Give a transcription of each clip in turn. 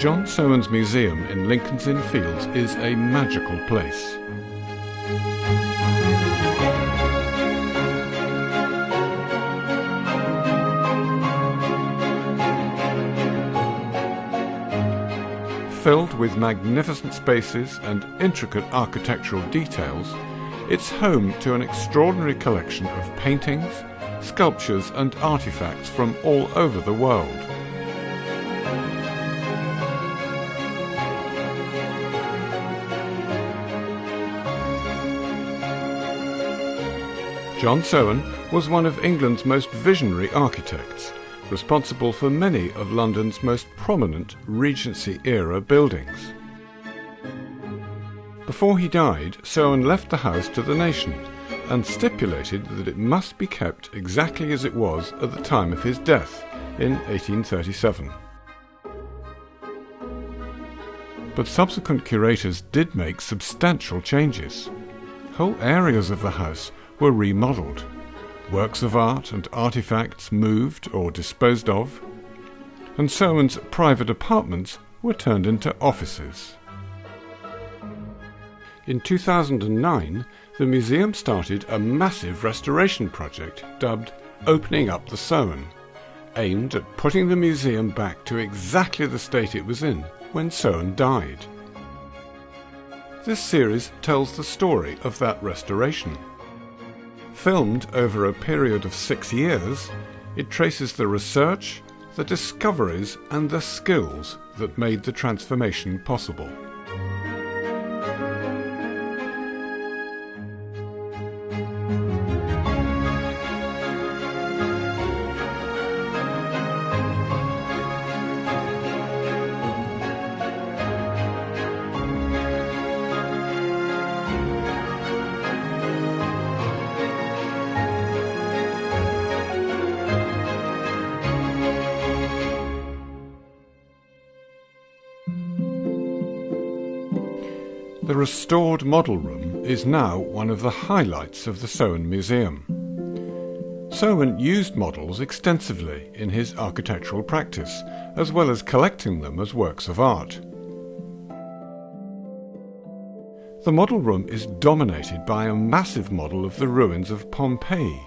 John Soane's museum in Lincoln's Inn Fields is a magical place. Filled with magnificent spaces and intricate architectural details, it's home to an extraordinary collection of paintings, sculptures and artifacts from all over the world. John Soane was one of England's most visionary architects, responsible for many of London's most prominent Regency-era buildings. Before he died, Soane left the house to the nation and stipulated that it must be kept exactly as it was at the time of his death in 1837. But subsequent curators did make substantial changes. Whole areas of the house were remodelled. Works of art and artifacts moved or disposed of, and Soane's private apartments were turned into offices. In 2009, the museum started a massive restoration project dubbed Opening Up the Soane, aimed at putting the museum back to exactly the state it was in when Soane died. This series tells the story of that restoration. Filmed over a period of 6 years, it traces the research, the discoveries and the skills that made the transformation possible. The restored model room is now one of the highlights of the Soane Museum. Soane used models extensively in his architectural practice, as well as collecting them as works of art. The model room is dominated by a massive model of the ruins of Pompeii.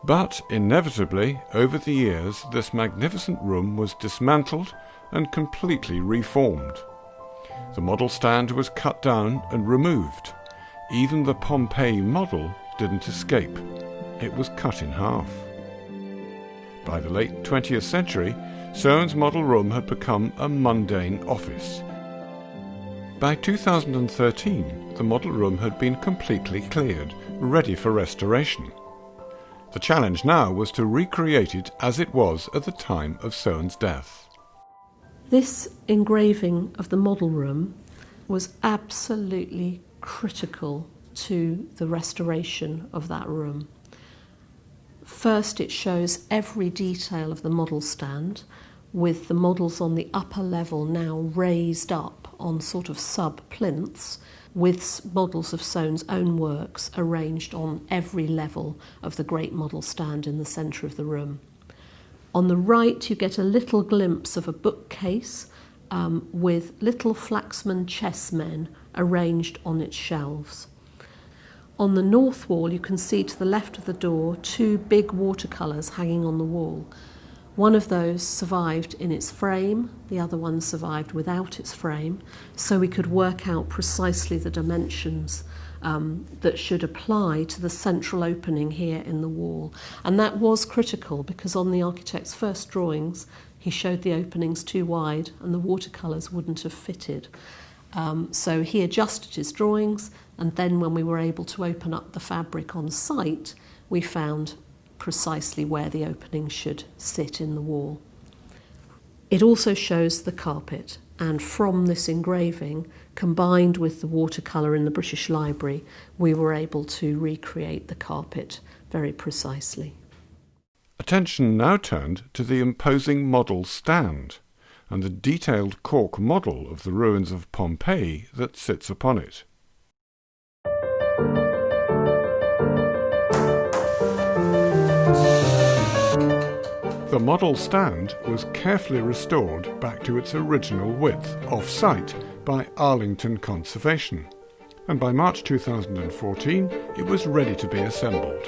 But inevitably, over the years, this magnificent room was dismantled and completely reformed. The model stand was cut down and removed. Even the Pompeii model didn't escape. It was cut in half. By the late 20th century, Soane's model room had become a mundane office. By 2013, the model room had been completely cleared, ready for restoration. The challenge now was to recreate it as it was at the time of Soane's death. This engraving of the model room was absolutely critical to the restoration of that room. First, it shows every detail of the model stand, with the models on the upper level now raised up on sort of sub-plinths, with models of Soane's own works arranged on every level of the great model stand in the centre of the room. On the right, you get a little glimpse of a bookcase with little Flaxman chessmen arranged on its shelves. On the north wall, you can see to the left of the door 2 big watercolours hanging on the wall. One of those survived in its frame, the other one survived without its frame, so we could work out precisely the dimensions that should apply to the central opening here in the wall. And that was critical because on the architect's first drawings he showed the openings too wide and the watercolours wouldn't have fitted. So he adjusted his drawings, and then when we were able to open up the fabric on site, we found precisely where the opening should sit in the wall. It also shows the carpet, and from this engraving, combined with the watercolour in the British Library, we were able to recreate the carpet very precisely. Attention now turned to the imposing model stand and the detailed Cork model of the ruins of Pompeii that sits upon it. The model stand was carefully restored back to its original width off-site by Arlington Conservation, and by March 2014 it was ready to be assembled.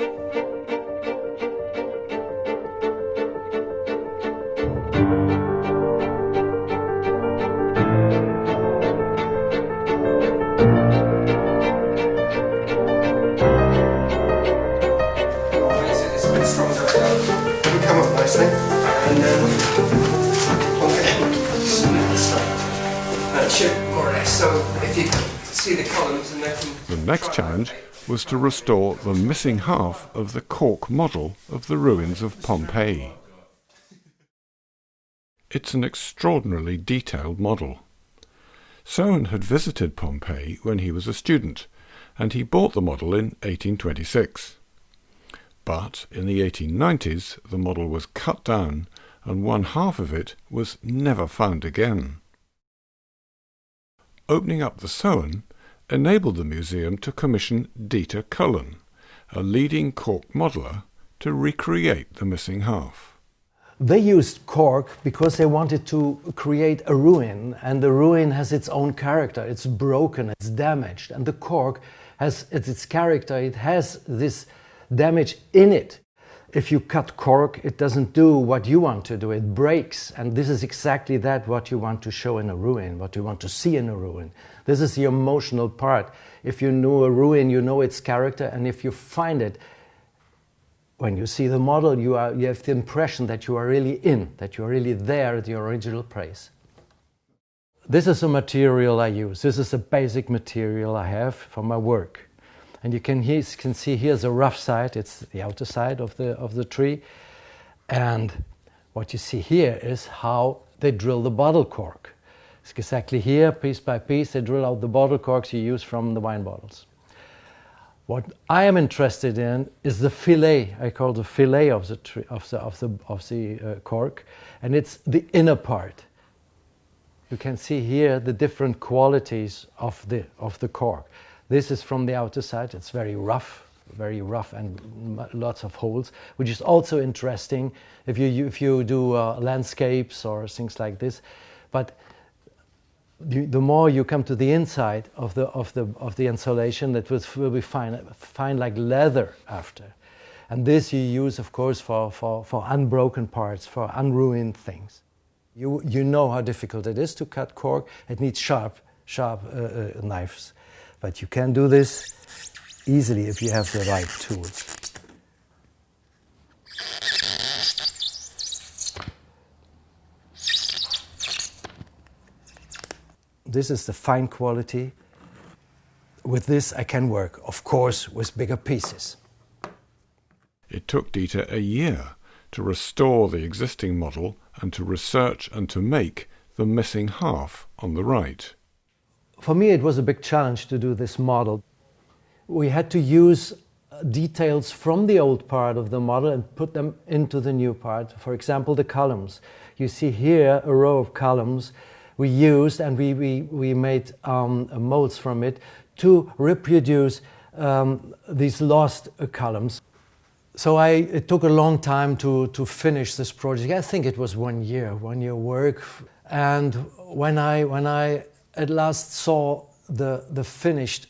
The next challenge was to restore the missing half of the Cork model of the ruins of Pompeii. It's an extraordinarily detailed model. Soane had visited Pompeii when he was a student, and he bought the model in 1826. But in the 1890s the model was cut down, and one half of it was never found again. Opening up the Soane enabled the museum to commission Dieter Cullen, a leading Cork modeller, to recreate the missing half. They used cork because they wanted to create a ruin, and the ruin has its own character. It's broken, it's damaged, and the cork has its character. It has this damage in it. If you cut cork, it doesn't do what you want to do, it breaks, and this is exactly what you want to show in a ruin, what you want to see in a ruin. This is the emotional part. If you know a ruin, you know its character, and if you find it, when you see the model, you have the impression that you are really that you are really there at the original place. This is a material I use. This is a basic material I have for my work. And you can see here's a rough side. It's the outer side of the tree. And what you see here is how they drill the bottle cork. It's exactly here, piece by piece, they drill out the bottle corks you use from the wine bottles. What I am interested in is the fillet. I call the fillet of the tree, of the cork, and it's the inner part. You can see here the different qualities of the cork. This is from the outer side. It's very rough and lots of holes, which is also interesting if you do landscapes or things like this. But the more you come to the inside of the insulation, that will be fine like leather after. And this you use, of course, for unbroken parts, for unruined things. You know how difficult it is to cut cork. It needs sharp knives. But you can do this easily if you have the right tools. This is the fine quality. With this I can work, of course, with bigger pieces. It took Dieter a year to restore the existing model and to research and to make the missing half on the right. For me it was a big challenge to do this model. We had to use details from the old part of the model and put them into the new part. For example, the columns. You see here a row of columns we used, and we made molds from it to reproduce these lost columns. So it took a long time to finish this project. I think it was 1 year work. And when I at last saw the finished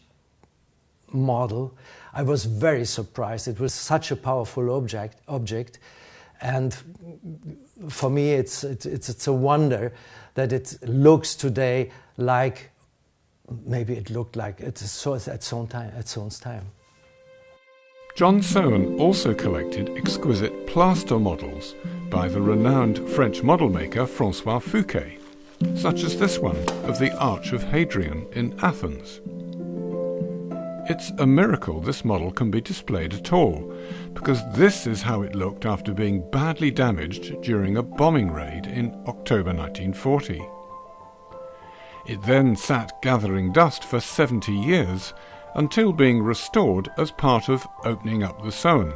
model, I was very surprised. It was such a powerful object, and for me it's a wonder that it looks today like maybe it looked like at Soane's time. John Soane also collected exquisite plaster models by the renowned French model maker François Fouquet, such as this one of the Arch of Hadrian in Athens. It's a miracle this model can be displayed at all, because this is how it looked after being badly damaged during a bombing raid in October 1940. It then sat gathering dust for 70 years until being restored as part of opening up the Soane.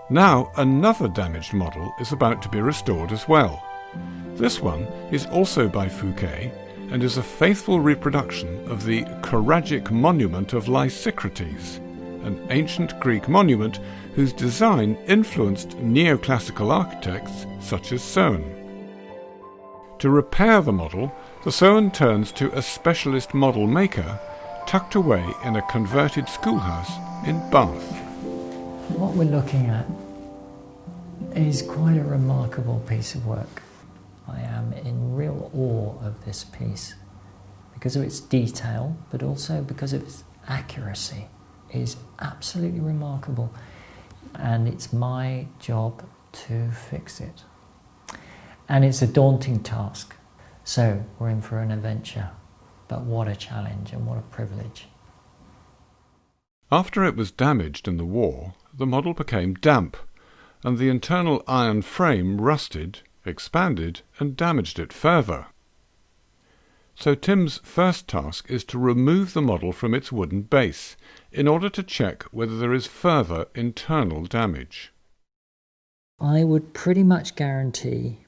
Now another damaged model is about to be restored as well. This one is also by Fouquet and is a faithful reproduction of the Choragic monument of Lysicrates, an ancient Greek monument whose design influenced neoclassical architects such as Soane. To repair the model, the Soane turns to a specialist model maker tucked away in a converted schoolhouse in Bath. What we're looking at is quite a remarkable piece of work. I am in real awe of this piece because of its detail, but also because of its accuracy. It is absolutely remarkable, and it's my job to fix it. And it's a daunting task, so we're in for an adventure. But what a challenge and what a privilege. After it was damaged in the war, the model became damp, and the internal iron frame rusted, expanded, and damaged it further. So Tim's first task is to remove the model from its wooden base, in order to check whether there is further internal damage. I would pretty much guarantee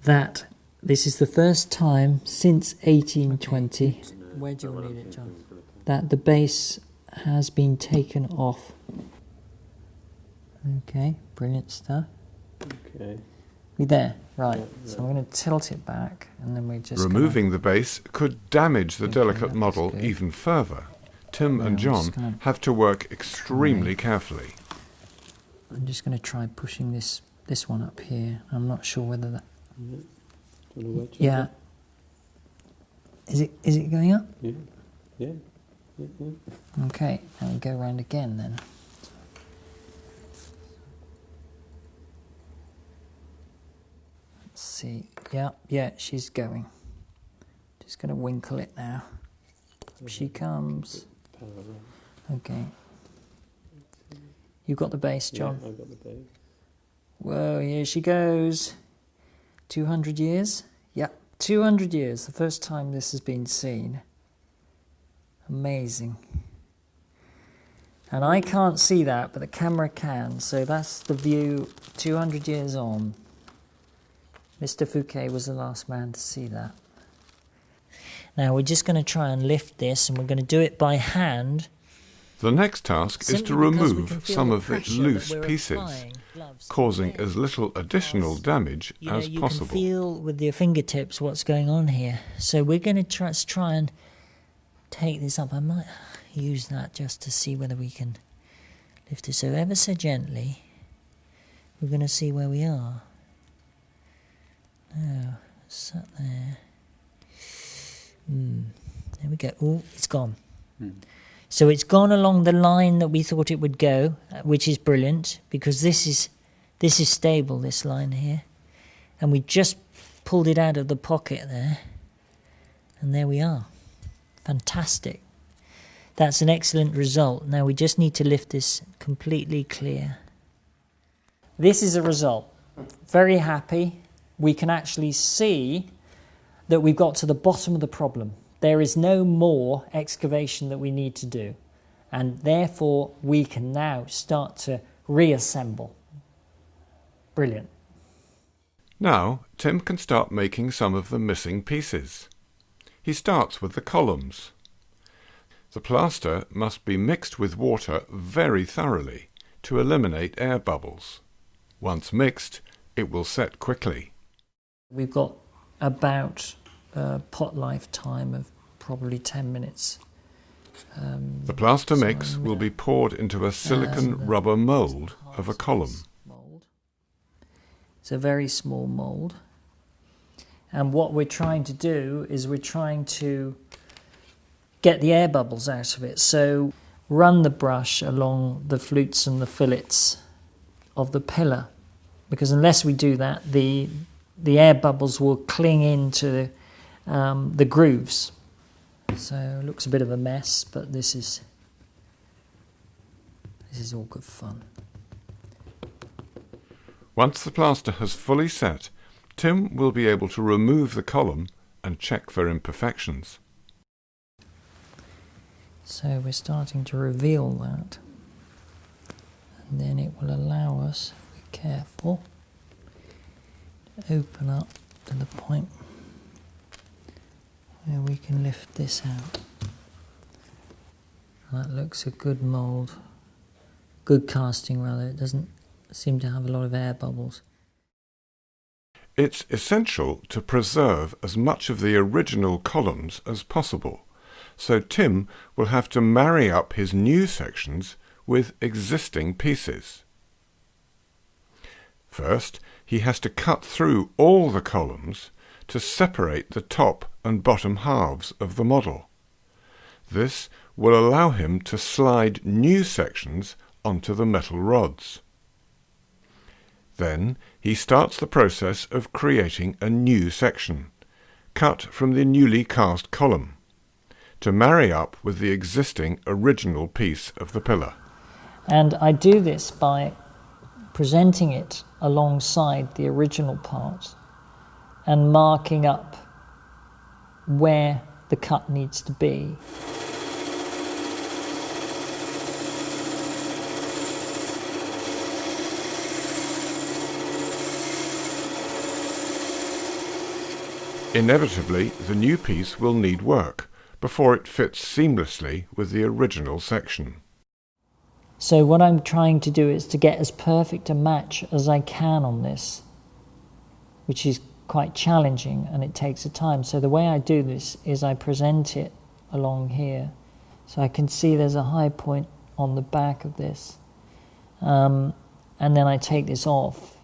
that this is the first time since 1820, where do you need it, John? That the base has been taken off. Okay, brilliant stuff. Okay. We there? Right, so I'm going to tilt it back and then we just... Removing the base could damage the delicate model even further. Tim and John have to work extremely carefully. I'm just going to try pushing this one up here. I'm not sure whether that... Yeah. Is it going up? Yeah. Okay, now we go round again then. Let's see. Yeah, she's going. Just going to winkle it now. Up she comes. Okay. You got the base, John? Yeah, I got the base. Whoa, here she goes. 200 years? Yep, 200 years. The first time this has been seen. Amazing. And I can't see that, but the camera can. So that's the view 200 years on. Mr. Fouquet was the last man to see that. Now we're just going to try and lift this, and we're going to do it by hand. The next task is to remove some of its loose pieces, causing as little additional damage as you possible. can feel with your fingertips what's going on here. So we're going to try and take this up. I might use that just to see whether we can lift it. So ever so gently, we're going to see where we are. Now, sat there. There we go. Oh, it's gone. So it's gone along the line that we thought it would go, which is brilliant, because this is stable, this line here. And we just pulled it out of the pocket there. And there we are. Fantastic. That's an excellent result. Now we just need to lift this completely clear. This is a result. Very happy. We can actually see that we've got to the bottom of the problem. There is no more excavation that we need to do, and therefore we can now start to reassemble. Brilliant. Now Tim can start making some of the missing pieces. He starts with the columns. The plaster must be mixed with water very thoroughly to eliminate air bubbles. Once mixed, it will set quickly. We've got about pot life time of probably 10 minutes. The plaster mix will be poured into a silicon rubber mould of a column. It's a very small mould. And what we're trying to do is we're trying to get the air bubbles out of it. So run the brush along the flutes and the fillets of the pillar, because unless we do that, the air bubbles will cling into the grooves. So it looks a bit of a mess, but this is all good fun. Once the plaster has fully set, Tim will be able to remove the column and check for imperfections. So we're starting to reveal that, and then it will allow us, if we're careful, to open up to the point where we can lift this out. That looks a good mould good casting rather. It doesn't seem to have a lot of air bubbles. It's essential to preserve as much of the original columns as possible, so Tim will have to marry up his new sections with existing pieces. First, he has to cut through all the columns to separate the top and bottom halves of the model. This will allow him to slide new sections onto the metal rods. Then he starts the process of creating a new section, cut from the newly cast column, to marry up with the existing original piece of the pillar. And I do this by presenting it alongside the original part and marking up where the cut needs to be. Inevitably, the new piece will need work before it fits seamlessly with the original section. So what I'm trying to do is to get as perfect a match as I can on this, which is quite challenging and it takes a time. So the way I do this is I present it along here. So I can see there's a high point on the back of this. And then I take this off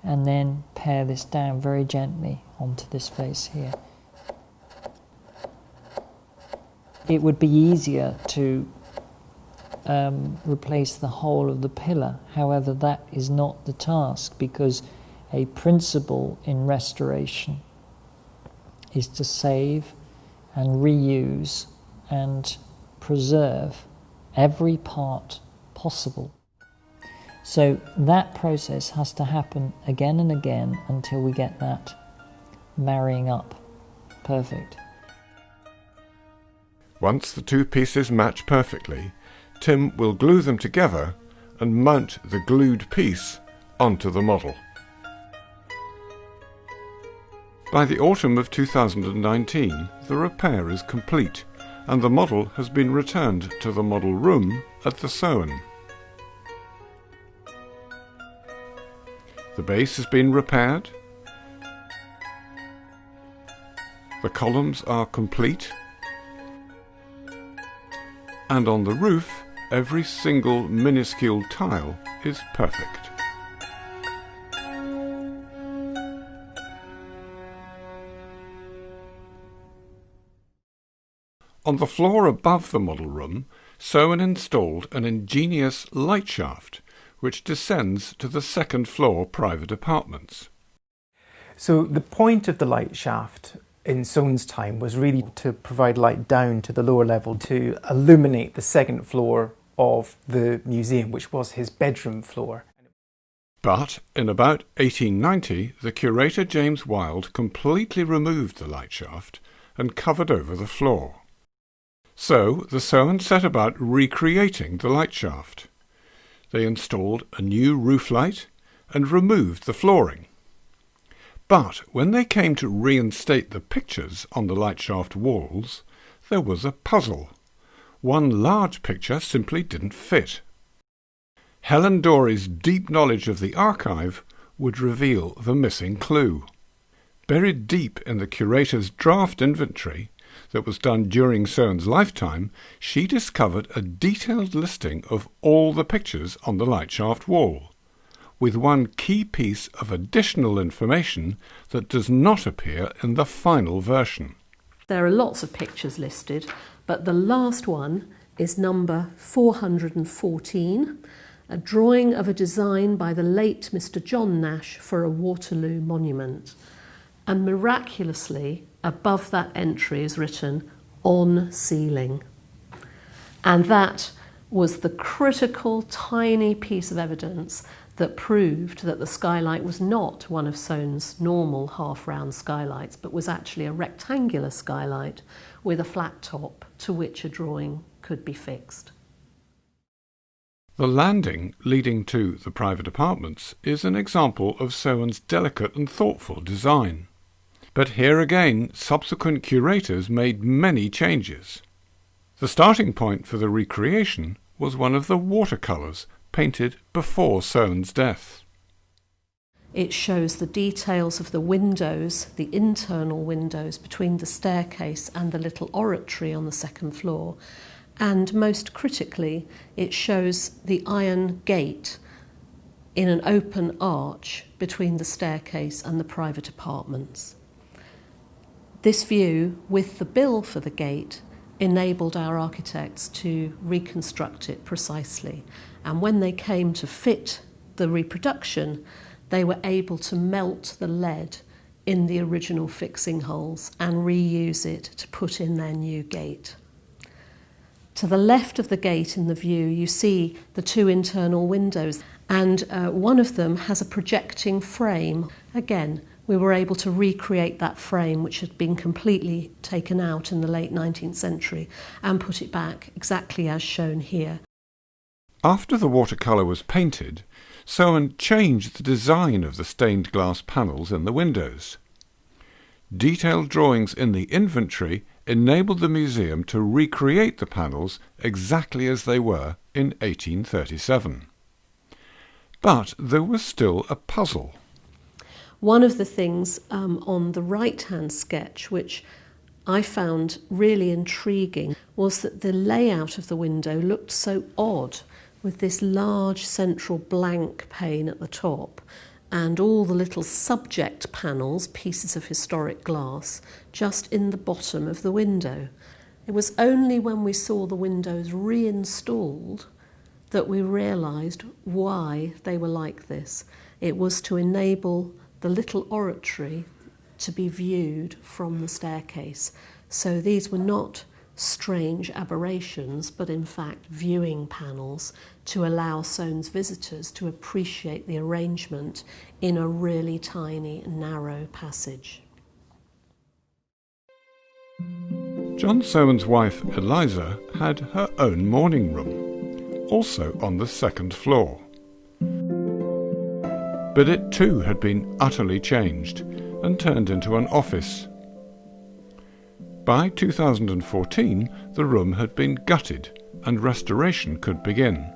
and then pare this down very gently onto this face here. It would be easier to replace the whole of the pillar. However, that is not the task, because a principle in restoration is to save and reuse and preserve every part possible. So that process has to happen again and again until we get that marrying up perfect. Once the two pieces match perfectly, Tim will glue them together and mount the glued piece onto the model. By the autumn of 2019, the repair is complete and the model has been returned to the model room at the Soane. The base has been repaired, the columns are complete, and on the roof every single minuscule tile is perfect. On the floor above the model room, Soane installed an ingenious light shaft which descends to the second floor private apartments. So the point of the light shaft in Soane's time was really to provide light down to the lower level to illuminate the second floor of the museum, which was his bedroom floor. But in about 1890, the curator James Wilde completely removed the light shaft and covered over the floor. So the Soane set about recreating the light shaft. They installed a new roof light and removed the flooring. But when they came to reinstate the pictures on the light shaft walls, there was a puzzle. One large picture simply didn't fit. Helen Dorey's deep knowledge of the archive would reveal the missing clue. Buried deep in the curator's draft inventory that was done during Soane's lifetime, she discovered a detailed listing of all the pictures on the light shaft wall, with one key piece of additional information that does not appear in the final version. There are lots of pictures listed, but the last one is number 414, a drawing of a design by the late Mr. John Nash for a Waterloo monument. And miraculously, above that entry is written, "On ceiling." And that was the critical, tiny piece of evidence that proved that the skylight was not one of Soane's normal half-round skylights, but was actually a rectangular skylight with a flat top to which a drawing could be fixed. The landing leading to the private apartments is an example of Soane's delicate and thoughtful design. But here again, subsequent curators made many changes. The starting point for the recreation was one of the watercolours painted before Soane's death. It shows the details of the windows, the internal windows between the staircase and the little oratory on the second floor. And most critically, it shows the iron gate in an open arch between the staircase and the private apartments. This view, with the bill for the gate, enabled our architects to reconstruct it precisely. And when they came to fit the reproduction, they were able to melt the lead in the original fixing holes and reuse it to put in their new gate. To the left of the gate in the view, you see the two internal windows, and one of them has a projecting frame. Again, we were able to recreate that frame, which had been completely taken out in the late 19th century, and put it back exactly as shown here. After the watercolour was painted, Soane changed the design of the stained glass panels in the windows. Detailed drawings in the inventory enabled the museum to recreate the panels exactly as they were in 1837. But there was still a puzzle. One of the things on the right-hand sketch, which I found really intriguing, was that the layout of the window looked so odd, with this large central blank pane at the top and all the little subject panels, pieces of historic glass, just in the bottom of the window. It was only when we saw the windows reinstalled that we realised why they were like this. It was to enable the little oratory to be viewed from the staircase. So these were not strange aberrations, but in fact viewing panels to allow Soane's visitors to appreciate the arrangement in a really tiny, narrow passage. John Soane's wife, Eliza, had her own morning room, also on the second floor. But it too had been utterly changed and turned into an office. By 2014, the room had been gutted and restoration could begin.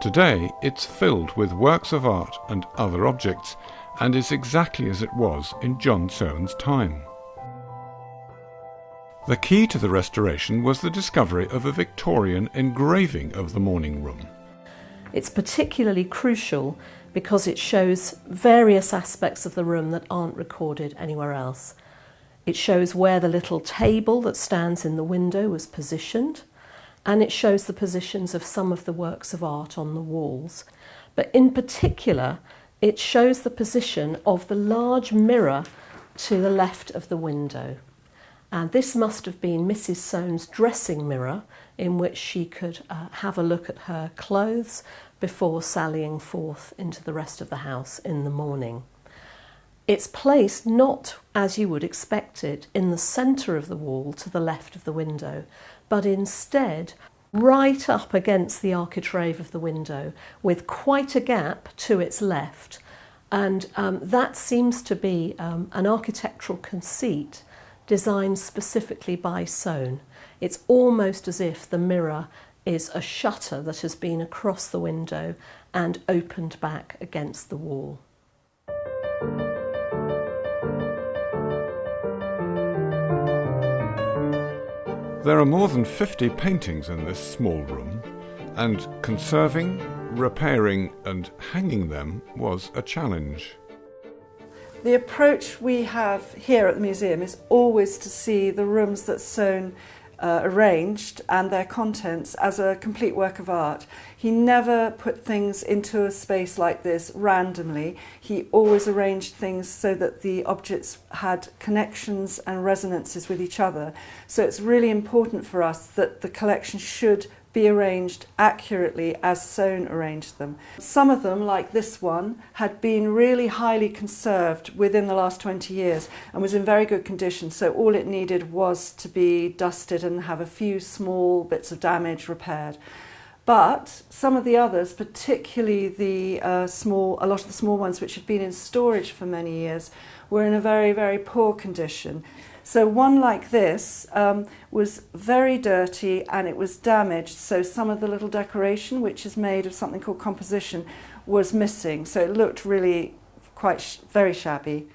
Today, it's filled with works of art and other objects and is exactly as it was in John Soane's time. The key to the restoration was the discovery of a Victorian engraving of the morning room. It's particularly crucial because it shows various aspects of the room that aren't recorded anywhere else. It shows where the little table that stands in the window was positioned, and it shows the positions of some of the works of art on the walls. But in particular, it shows the position of the large mirror to the left of the window. And this must have been Mrs. Soane's dressing mirror, in which she could have a look at her clothes before sallying forth into the rest of the house in the morning. It's placed not, as you would expect it, in the centre of the wall to the left of the window, but instead right up against the architrave of the window, with quite a gap to its left. And that seems to be an architectural conceit designed specifically by Soane. It's almost as if the mirror is a shutter that has been across the window and opened back against the wall. There are more than 50 paintings in this small room, and conserving, repairing and hanging them was a challenge. The approach we have here at the museum is always to see the rooms that Soane arranged and their contents as a complete work of art. He never put things into a space like this randomly. He always arranged things so that the objects had connections and resonances with each other. So it's really important for us that the collection should be arranged accurately as Soane arranged them. Some of them, like this one, had been really highly conserved within the last 20 years and was in very good condition, so all it needed was to be dusted and have a few small bits of damage repaired. But some of the others, particularly a lot of the small ones which had been in storage for many years, were in a very, very poor condition. So one like this was very dirty and it was damaged, so some of the little decoration, which is made of something called composition, was missing, so it looked really very shabby.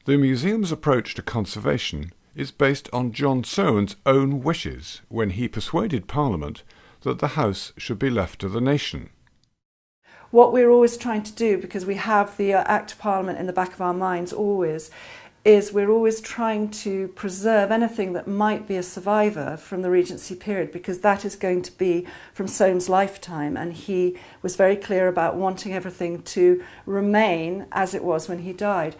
The museum's approach to conservation is based on John Soane's own wishes when he persuaded Parliament that the house should be left to the nation. What we're always trying to do, because we have the Act of Parliament in the back of our minds always, is we're always trying to preserve anything that might be a survivor from the Regency period, because that is going to be from Soane's lifetime, and he was very clear about wanting everything to remain as it was when he died.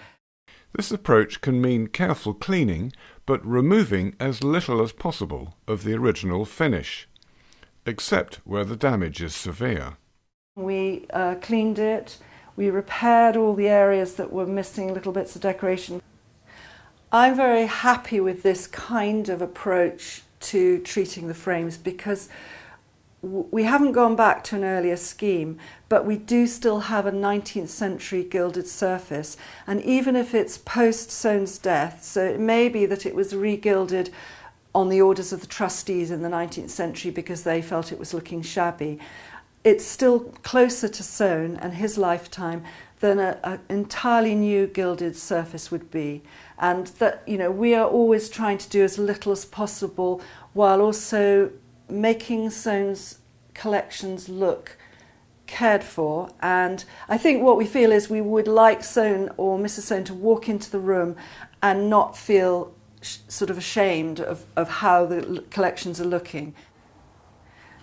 This approach can mean careful cleaning, but removing as little as possible of the original finish, except where the damage is severe. We cleaned it, we repaired all the areas that were missing little bits of decoration. I'm very happy with this kind of approach to treating the frames, because we haven't gone back to an earlier scheme, but we do still have a 19th century gilded surface, and even if it's post Soane's death, so it may be that it was re-gilded on the orders of the trustees in the 19th century because they felt it was looking shabby, it's still closer to Soane and his lifetime than an entirely new gilded surface would be. And that, you know, we are always trying to do as little as possible while also making Soane's collections look cared for. And I think what we feel is we would like Soane or Mrs. Soane to walk into the room and not feel sort of ashamed of how the collections are looking.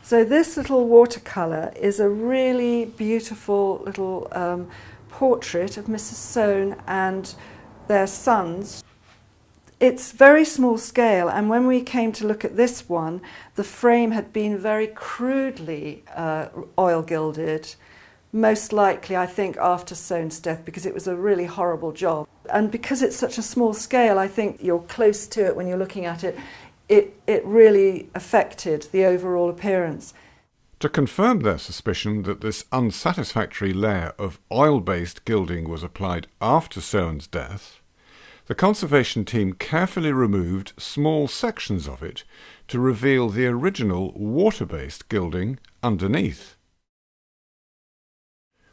So this little watercolour is a really beautiful little portrait of Mrs. Soane and their sons. It's very small scale, and when we came to look at this one, the frame had been very crudely oil gilded, most likely I think after Soane's death, because it was a really horrible job. And because it's such a small scale, I think you're close to it when you're looking at it, it really affected the overall appearance. To confirm their suspicion that this unsatisfactory layer of oil-based gilding was applied after Soane's death, the conservation team carefully removed small sections of it to reveal the original water-based gilding underneath.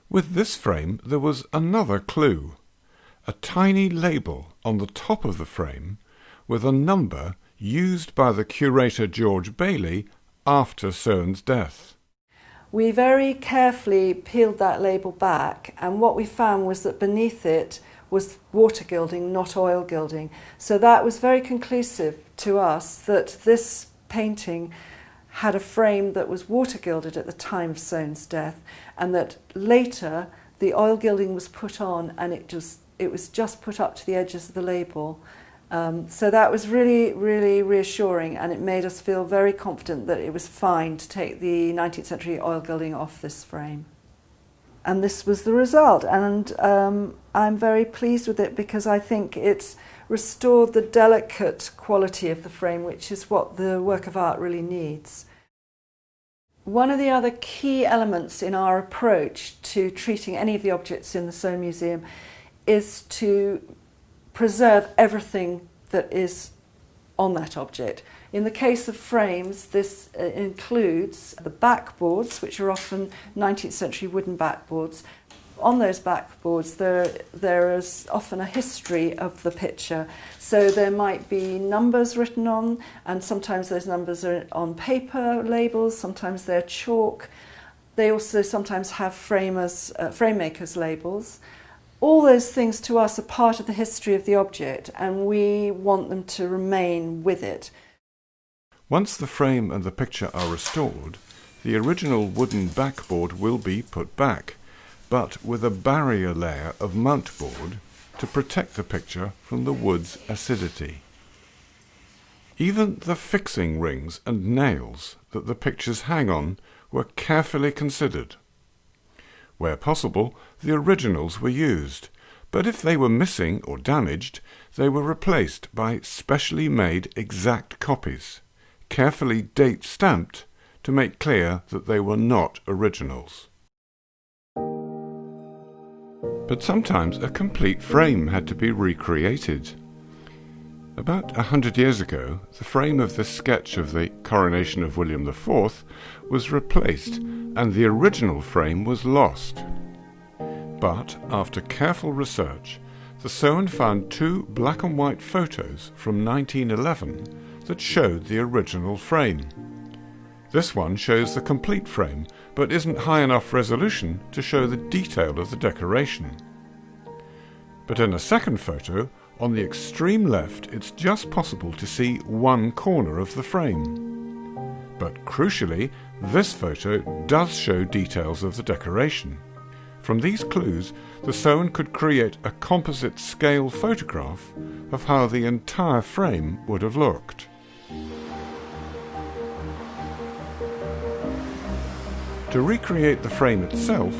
With this frame there was another clue, a tiny label on the top of the frame with a number used by the curator George Bailey after Soane's death. We very carefully peeled that label back, and what we found was that beneath it was water gilding, not oil gilding. So that was very conclusive to us that this painting had a frame that was water gilded at the time of Soane's death, and that later the oil gilding was put on and it was just put up to the edges of the label. So that was really, really reassuring, and it made us feel very confident that it was fine to take the 19th century oil gilding off this frame. And this was the result, and I'm very pleased with it because I think it's restored the delicate quality of the frame, which is what the work of art really needs. One of the other key elements in our approach to treating any of the objects in the Soane Museum is to preserve everything that is on that object. In the case of frames, this includes the backboards, which are often 19th century wooden backboards. On those backboards there is often a history of the picture. So there might be numbers written on, and sometimes those numbers are on paper labels, sometimes they're chalk. They also sometimes have framemakers' labels. All those things to us are part of the history of the object, and we want them to remain with it. Once the frame and the picture are restored, the original wooden backboard will be put back, but with a barrier layer of mountboard to protect the picture from the wood's acidity. Even the fixing rings and nails that the pictures hang on were carefully considered. Where possible, the originals were used, but if they were missing or damaged, they were replaced by specially made exact copies, carefully date-stamped to make clear that they were not originals. But sometimes a complete frame had to be recreated. About 100 years ago, the frame of this sketch of the coronation of William IV was replaced and the original frame was lost. But after careful research, the Soane found 2 black and white photos from 1911 that showed the original frame. This one shows the complete frame, but isn't high enough resolution to show the detail of the decoration. But in a second photo, on the extreme left, it's just possible to see one corner of the frame. But crucially, this photo does show details of the decoration. From these clues, the Soane could create a composite scale photograph of how the entire frame would have looked. To recreate the frame itself,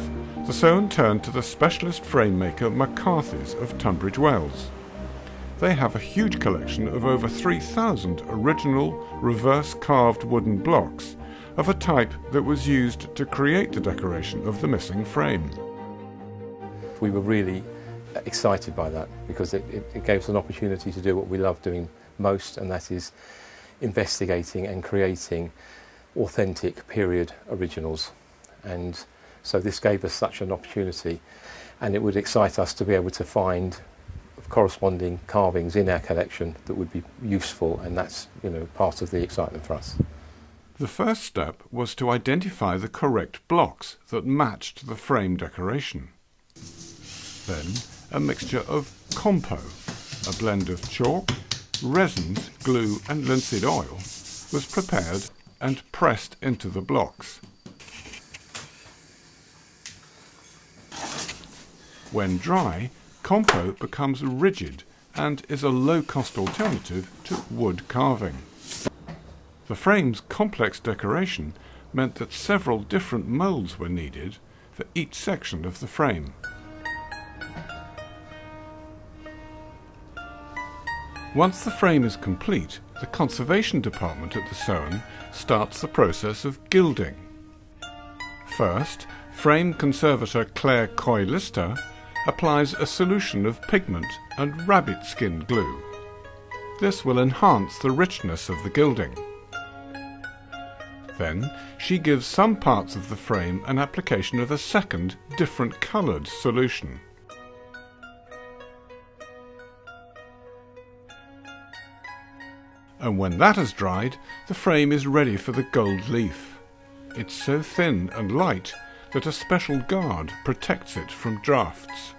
the Soane turned to the specialist frame maker McCarthy's of Tunbridge Wells. They have a huge collection of over 3,000 original reverse-carved wooden blocks of a type that was used to create the decoration of the missing frame. We were really excited by that because it gave us an opportunity to do what we love doing most, and that is investigating and creating authentic period originals. And so this gave us such an opportunity, and it would excite us to be able to find corresponding carvings in our collection that would be useful, and that's, part of the excitement for us. The first step was to identify the correct blocks that matched the frame decoration. Then a mixture of compo, a blend of chalk, resins, glue and linseed oil, was prepared and pressed into the blocks. When dry, compo becomes rigid and is a low-cost alternative to wood carving. The frame's complex decoration meant that several different moulds were needed for each section of the frame. Once the frame is complete, the conservation department at the Soane starts the process of gilding. First, frame conservator Claire Coy-Lister applies a solution of pigment and rabbit skin glue. This will enhance the richness of the gilding. Then she gives some parts of the frame an application of a second, different coloured solution. And when that has dried, the frame is ready for the gold leaf. It's so thin and light that a special guard protects it from drafts.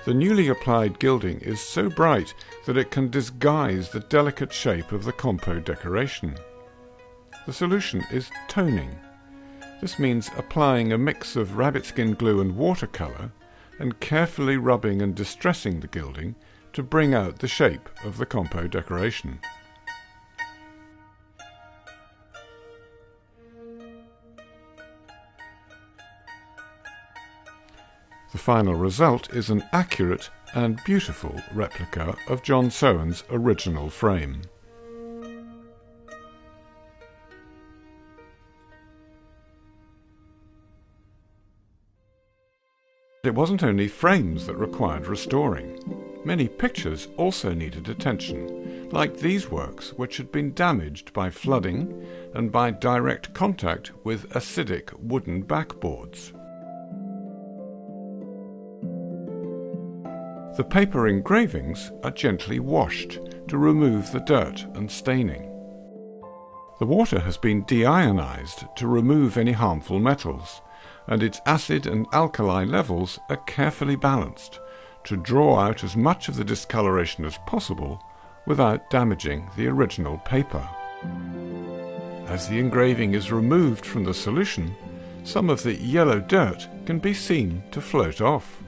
The newly applied gilding is so bright that it can disguise the delicate shape of the compo decoration. The solution is toning. This means applying a mix of rabbit skin glue and watercolour and carefully rubbing and distressing the gilding to bring out the shape of the compo decoration. The final result is an accurate and beautiful replica of John Soane's original frame. It wasn't only frames that required restoring. Many pictures also needed attention, like these works which had been damaged by flooding and by direct contact with acidic wooden backboards. The paper engravings are gently washed to remove the dirt and staining. The water has been deionized to remove any harmful metals, and its acid and alkali levels are carefully balanced to draw out as much of the discoloration as possible without damaging the original paper. As the engraving is removed from the solution, some of the yellow dirt can be seen to float off.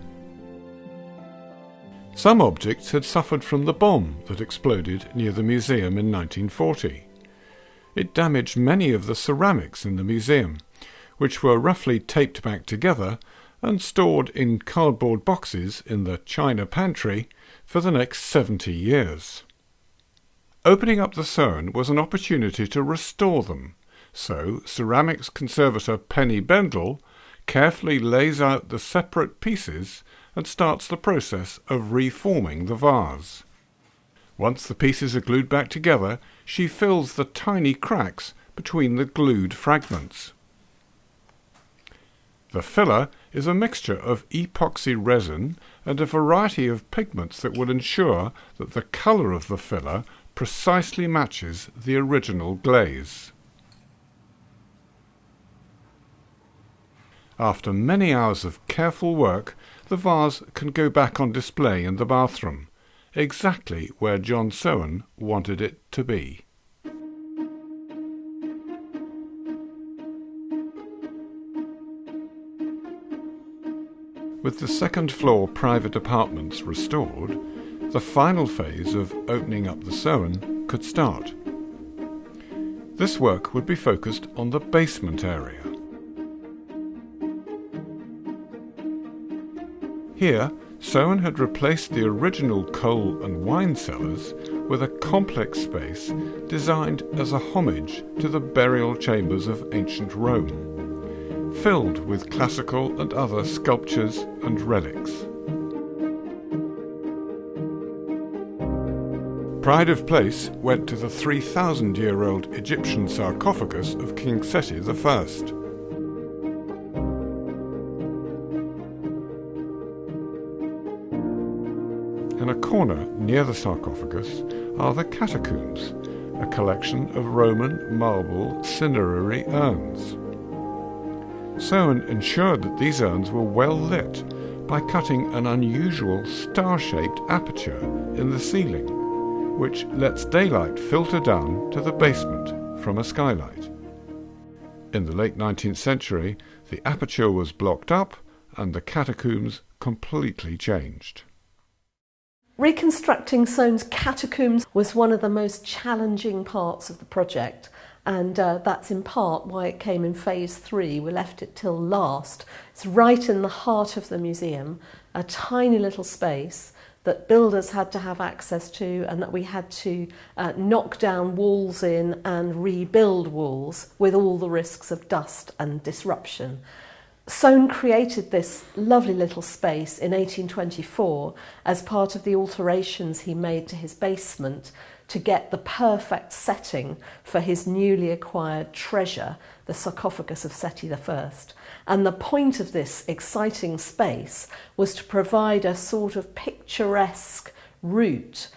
Some objects had suffered from the bomb that exploded near the museum in 1940. It damaged many of the ceramics in the museum, which were roughly taped back together and stored in cardboard boxes in the china pantry for the next 70 years. Opening up the Soane was an opportunity to restore them, so ceramics conservator Penny Bendel carefully lays out the separate pieces and starts the process of reforming the vase. Once the pieces are glued back together, she fills the tiny cracks between the glued fragments. The filler is a mixture of epoxy resin and a variety of pigments that will ensure that the colour of the filler precisely matches the original glaze. After many hours of careful work, the vase can go back on display in the bathroom, exactly where John Soane wanted it to be. With the second floor private apartments restored, the final phase of opening up the Soane could start. This work would be focused on the basement area. Here, Soane had replaced the original coal and wine cellars with a complex space designed as a homage to the burial chambers of ancient Rome, filled with classical and other sculptures and relics. Pride of place went to the 3,000-year-old Egyptian sarcophagus of King Seti I. In a corner near the sarcophagus are the Catacombs, a collection of Roman marble cinerary urns. Soane ensured that these urns were well lit by cutting an unusual star-shaped aperture in the ceiling, which lets daylight filter down to the basement from a skylight. In the late 19th century, the aperture was blocked up and the catacombs completely changed. Reconstructing Soane's catacombs was one of the most challenging parts of the project, and that's in part why it came in phase 3. We left it till last. It's right in the heart of the museum, a tiny little space that builders had to have access to and that we had to knock down walls in and rebuild walls with all the risks of dust and disruption. Soane created this lovely little space in 1824 as part of the alterations he made to his basement to get the perfect setting for his newly acquired treasure, the sarcophagus of Seti I. And the point of this exciting space was to provide a sort of picturesque route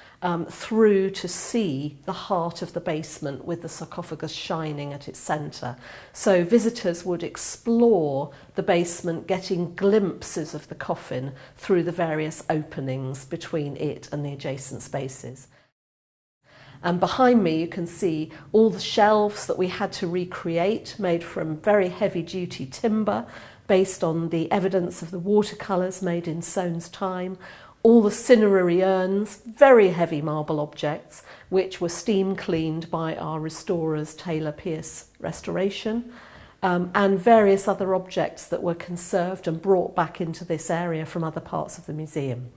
through to see the heart of the basement with the sarcophagus shining at its centre. So visitors would explore the basement, getting glimpses of the coffin through the various openings between it and the adjacent spaces. And behind me you can see all the shelves that we had to recreate, made from very heavy-duty timber based on the evidence of the watercolours made in Soane's time. All the cinerary urns, very heavy marble objects, which were steam cleaned by our restorers Taylor Pierce Restoration, and various other objects that were conserved and brought back into this area from other parts of the museum.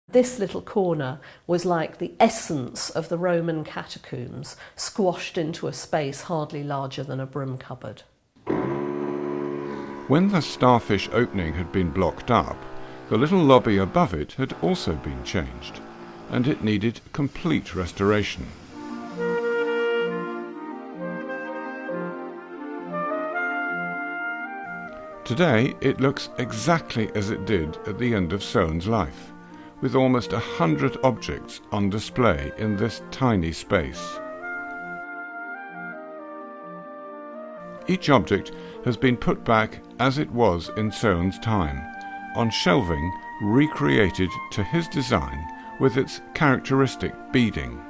This little corner was like the essence of the Roman catacombs, squashed into a space hardly larger than a broom cupboard. When the starfish opening had been blocked up, the little lobby above it had also been changed, and it needed complete restoration. Today it looks exactly as it did at the end of Soane's life, with almost 100 objects on display in this tiny space. Each object has been put back as it was in Soane's time, on shelving recreated to his design with its characteristic beading.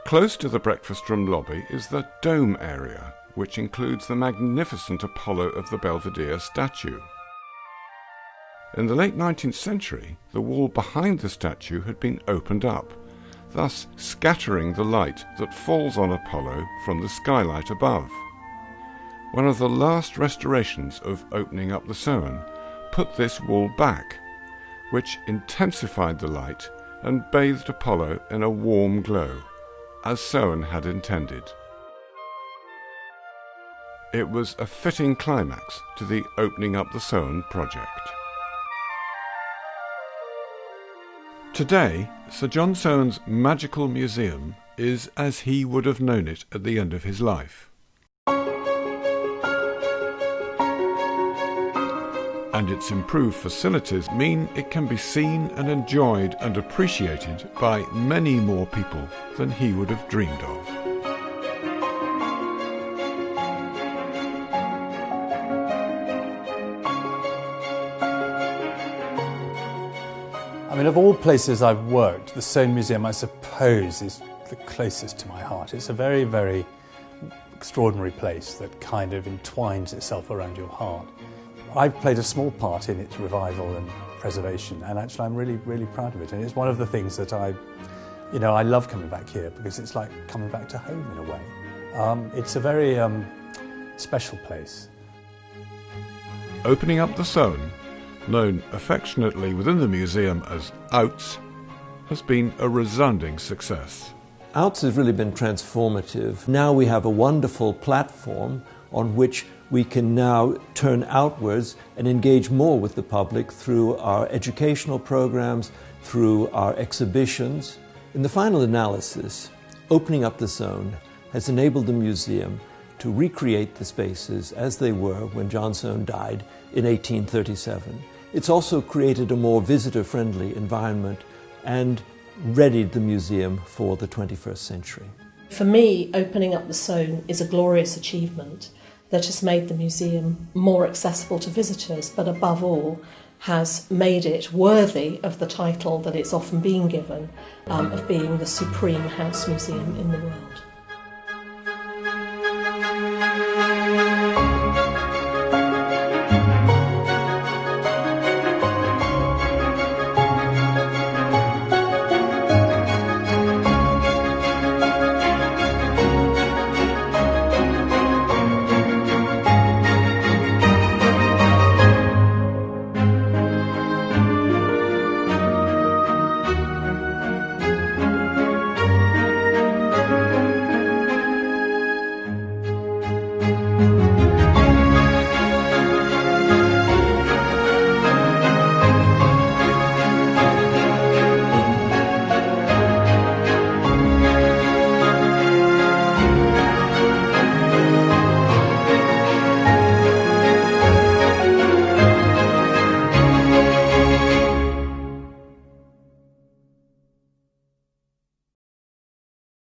Close to the breakfast room lobby is the dome area, which includes the magnificent Apollo of the Belvedere statue. In the late 19th century, the wall behind the statue had been opened up, thus scattering the light that falls on Apollo from the skylight above. One of the last restorations of Opening Up the Soane put this wall back, which intensified the light and bathed Apollo in a warm glow, as Soane had intended. It was a fitting climax to the Opening Up the Soane project. Today, Sir John Soane's magical museum is as he would have known it at the end of his life. And its improved facilities mean it can be seen and enjoyed and appreciated by many more people than he would have dreamed of. I mean, of all places I've worked, the Soane Museum, I suppose, is the closest to my heart. It's a very, very extraordinary place that kind of entwines itself around your heart. I've played a small part in its revival and preservation, and actually I'm really, really proud of it. And it's one of the things that I love coming back here, because it's like coming back to home in a way. It's a very special place. Opening Up the Soane, known affectionately within the museum as OUTS, has been a resounding success. OUTS has really been transformative. Now we have a wonderful platform on which we can now turn outwards and engage more with the public through our educational programs, through our exhibitions. In the final analysis, Opening Up the Soane has enabled the museum to recreate the spaces as they were when John Soane died in 1837. It's also created a more visitor-friendly environment and readied the museum for the 21st century. For me, Opening Up the Soane is a glorious achievement that has made the museum more accessible to visitors, but above all has made it worthy of the title that it's often been given, of being the supreme house museum in the world.